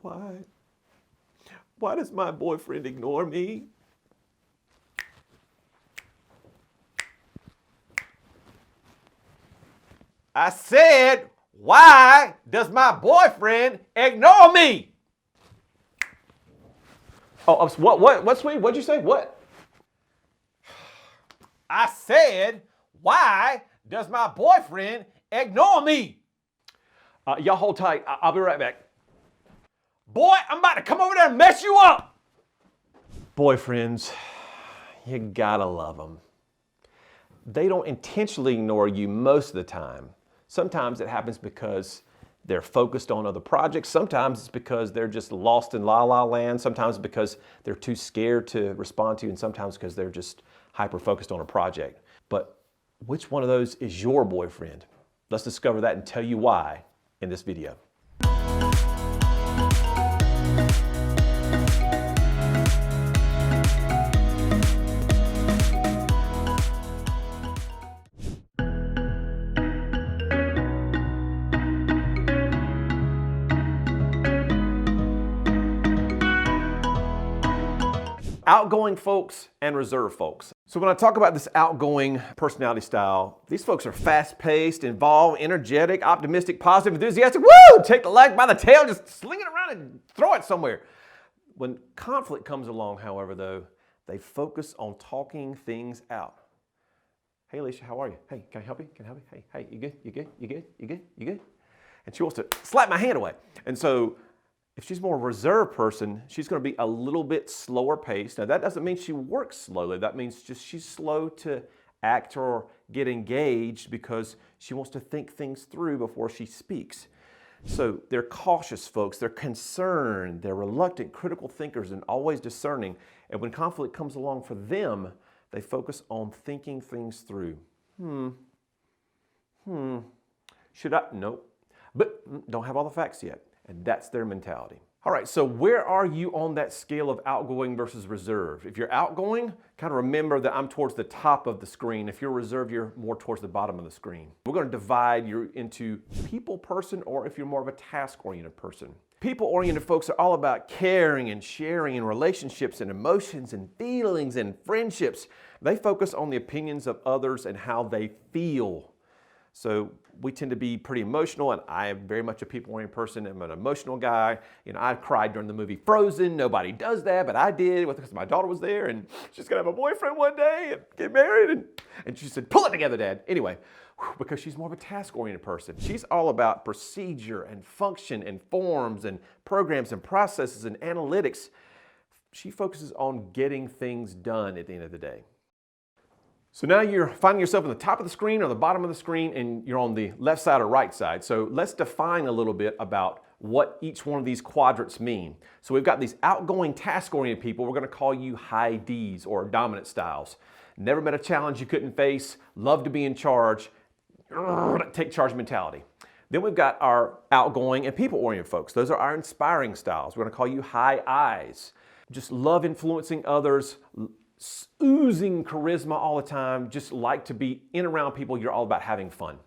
Why? Why does my boyfriend ignore me? I said, why does my boyfriend ignore me? Oh, what, sweetie? What'd you say? What? I said, why does my boyfriend ignore me? Y'all hold tight. I'll be right back. Boy, I'm about to come over there and mess you up. Boyfriends, you gotta love them. They don't intentionally ignore you most of the time. Sometimes it happens because they're focused on other projects. Sometimes it's because they're just lost in la-la land. Sometimes it's because they're too scared to respond to you, and sometimes because they're just hyper-focused on a project. But which one of those is your boyfriend? Let's discover that and tell you why in this video. Outgoing folks and reserved folks. So when I talk about this outgoing personality style, these folks are fast-paced, involved, energetic, optimistic, positive, enthusiastic. Woo! Take the leg by the tail, just sling it around and throw it somewhere. When conflict comes along, however, though, they focus on talking things out. Hey, Alicia, how are you? Hey, can I help you? Can I help you? Hey, you good? You good? You good? You good? You good? And she wants to slap my hand away. And so if she's more a reserved person, she's going to be a little bit slower paced. Now, that doesn't mean she works slowly. That means just she's slow to act or get engaged because she wants to think things through before she speaks. So they're cautious folks. They're concerned. They're reluctant, critical thinkers, and always discerning. And when conflict comes along for them, they focus on thinking things through. Should I? Nope. But don't have all the facts yet. And that's their mentality. All right, so where are you on that scale of outgoing versus reserved? If you're outgoing, kind of remember that I'm towards the top of the screen. If you're reserved, you're more towards the bottom of the screen. We're going to divide you into people person, or if you're more of a task-oriented person. People-oriented folks are all about caring and sharing and relationships and emotions and feelings and friendships. They focus on the opinions of others and how they feel. So we tend to be pretty emotional, and I am very much a people-oriented person. I'm an emotional guy. You know, I cried during the movie Frozen. Nobody does that, but I did because my daughter was there, and she's gonna have a boyfriend one day and get married. And she said, "Pull it together, Dad." Anyway, because she's more of a task-oriented person. She's all about procedure and function and forms and programs and processes and analytics. She focuses on getting things done at the end of the day. So now you're finding yourself on the top of the screen or the bottom of the screen, and you're on the left side or right side. So let's define a little bit about what each one of these quadrants mean. So we've got these outgoing, task-oriented people. We're going to call you high Ds, or dominant styles. Never met a challenge you couldn't face, love to be in charge, take charge mentality. Then we've got our outgoing and people-oriented folks. Those are our inspiring styles. We're going to call you high Is. Just love influencing others, oozing charisma all the time, just like to be in around people. You're all about having fun.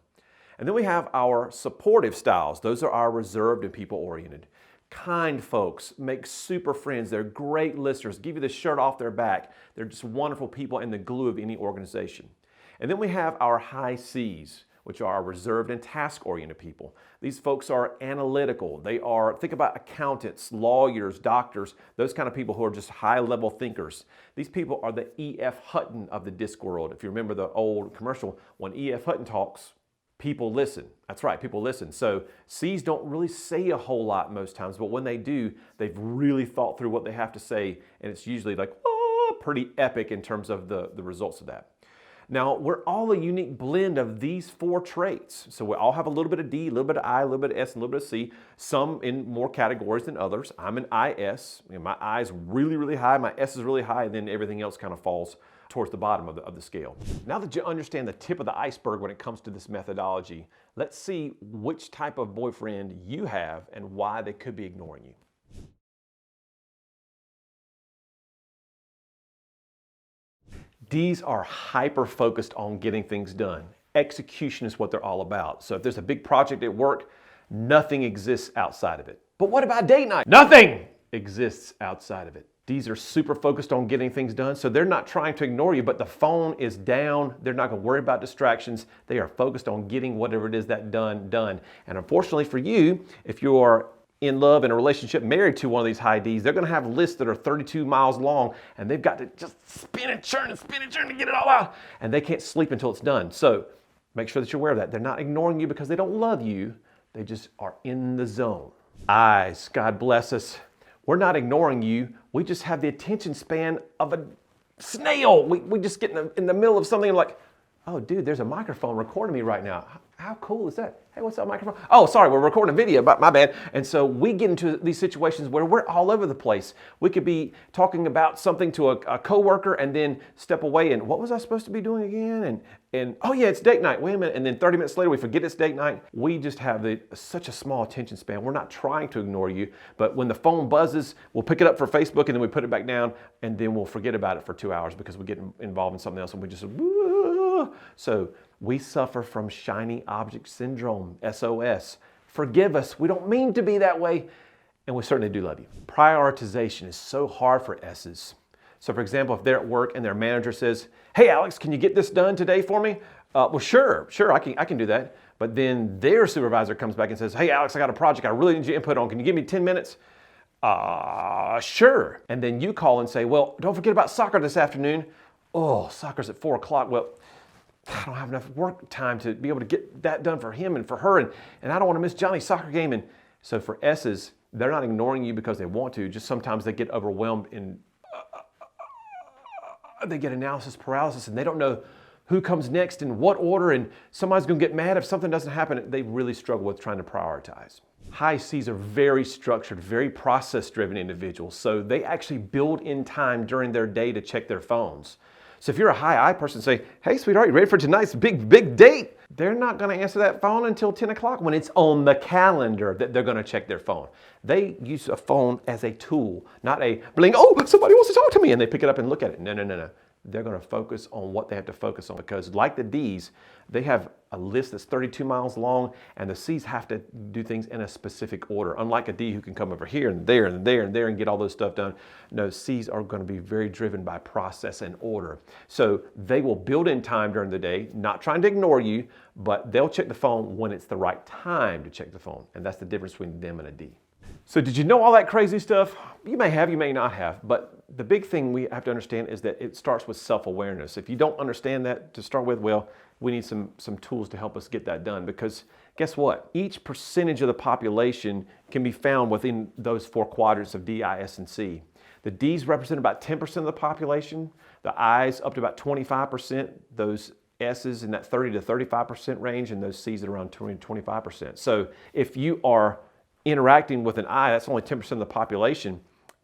And then we have our supportive styles. Those are our reserved and people-oriented. Kind folks, make super friends. They're great listeners, give you the shirt off their back. They're just wonderful people and the glue of any organization. And then we have our high Cs, which are reserved and task-oriented people. These folks are analytical. They are, think about accountants, lawyers, doctors, those kind of people who are just high-level thinkers. These people are the E.F. Hutton of the disc world. If you remember the old commercial, when E.F. Hutton talks, people listen. That's right, people listen. So C's don't really say a whole lot most times, but when they do, they've really thought through what they have to say, and it's usually like, oh, pretty epic in terms of the results of that. Now, we're all a unique blend of these four traits. So we all have a little bit of D, a little bit of I, a little bit of S, and a little bit of C, some in more categories than others. I'm an IS. You know, my I is really, really high, my S is really high, and then everything else kind of falls towards the bottom of the scale. Now that you understand the tip of the iceberg when it comes to this methodology, let's see which type of boyfriend you have and why they could be ignoring you. Ds are hyper-focused on getting things done. Execution is what they're all about. So if there's a big project at work, nothing exists outside of it. But what about date night? Nothing exists outside of it. D's are super focused on getting things done, so they're not trying to ignore you, but the phone is down. They're not going to worry about distractions. They are focused on getting whatever it is that done. And unfortunately for you, if you are in love, in a relationship, married to one of these high Ds, they're going to have lists that are 32 miles long, and they've got to just spin and churn to get it all out, and they can't sleep until it's done. So make sure that you're aware of that. They're not ignoring you because they don't love you. They just are in the zone. Eyes, God bless us. We're not ignoring you. We just have the attention span of a snail. We just get in the middle of something and like, oh, dude, there's a microphone recording me right now. How cool is that? Hey, what's up, microphone? Oh, sorry, we're recording a video, but my bad. And so we get into these situations where we're all over the place. We could be talking about something to a coworker and then step away and what was I supposed to be doing again? And oh yeah, it's date night. Wait a minute. And then 30 minutes later, we forget it's date night. We just have such a small attention span. We're not trying to ignore you, but when the phone buzzes, we'll pick it up for Facebook and then we put it back down and then we'll forget about it for 2 hours because we get involved in something else and we just, so we suffer from shiny object syndrome, SOS. Forgive us. We don't mean to be that way, and we certainly do love you. Prioritization is so hard for S's. So for example, if they're at work and their manager says, hey Alex, can you get this done today for me? Well, sure, I can do that. But then their supervisor comes back and says, hey Alex, I got a project I really need your input on. Can you give me 10 minutes? Sure. And then you call and say, well, don't forget about soccer this afternoon. Oh, soccer's at 4 o'clock. Well, I don't have enough work time to be able to get that done for him and for her, and I don't want to miss Johnny's soccer game. And so for S's, they're not ignoring you because they want to, just sometimes they get overwhelmed and they get analysis paralysis and they don't know who comes next in what order, and somebody's going to get mad if something doesn't happen. They really struggle with trying to prioritize. High C's are very structured, very process-driven individuals, so they actually build in time during their day to check their phones. So if you're a high I person, say, hey, sweetheart, you ready for tonight's big date? They're not going to answer that phone until 10 o'clock when it's on the calendar that they're going to check their phone. They use a phone as a tool, not a bling, oh, somebody wants to talk to me, and they pick it up and look at it. No. They're going to focus on what they have to focus on because like the D's, they have a list that's 32 miles long, and the C's have to do things in a specific order. Unlike a D who can come over here and there and there and there and get all those stuff done. No, C's are going to be very driven by process and order. So they will build in time during the day, not trying to ignore you, but they'll check the phone when it's the right time to check the phone. And that's the difference between them and a D. So did you know all that crazy stuff? You may have, you may not have, but the big thing we have to understand is that it starts with self-awareness. If you don't understand that to start with, well, we need some tools to help us get that done, because guess what? Each percentage of the population can be found within those 4 quadrants of D, I, S, and C. The D's represent about 10% of the population, the I's up to about 25%, those S's in that 30 to 35% range, and those C's at around 20 to 25%. So if you are interacting with an I, that's only 10% of the population,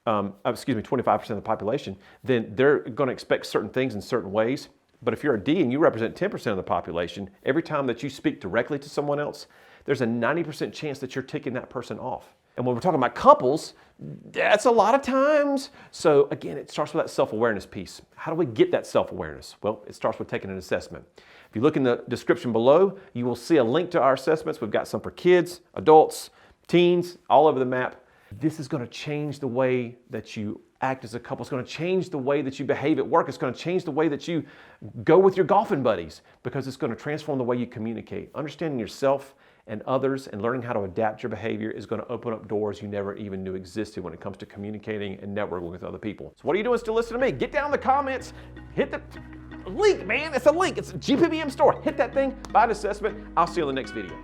25% of the population, then they're going to expect certain things in certain ways. But if you're a D and you represent 10% of the population, every time that you speak directly to someone else, there's a 90% chance that you're ticking that person off. And when we're talking about couples, that's a lot of times. So again, it starts with that self-awareness piece. How do we get that self-awareness? Well, it starts with taking an assessment. If you look in the description below, you will see a link to our assessments. We've got some for kids, adults, teens, all over the map. This is going to change the way that you act as a couple. It's going to change the way that you behave at work. It's going to change the way that you go with your golfing buddies, because it's going to transform the way you communicate. Understanding yourself and others and learning how to adapt your behavior is going to open up doors you never even knew existed when it comes to communicating and networking with other people. So what are you doing still listening to me? Get down in the comments, hit the link, man. It's a link. It's a GPBM store. Hit that thing, buy an assessment. I'll see you in the next video.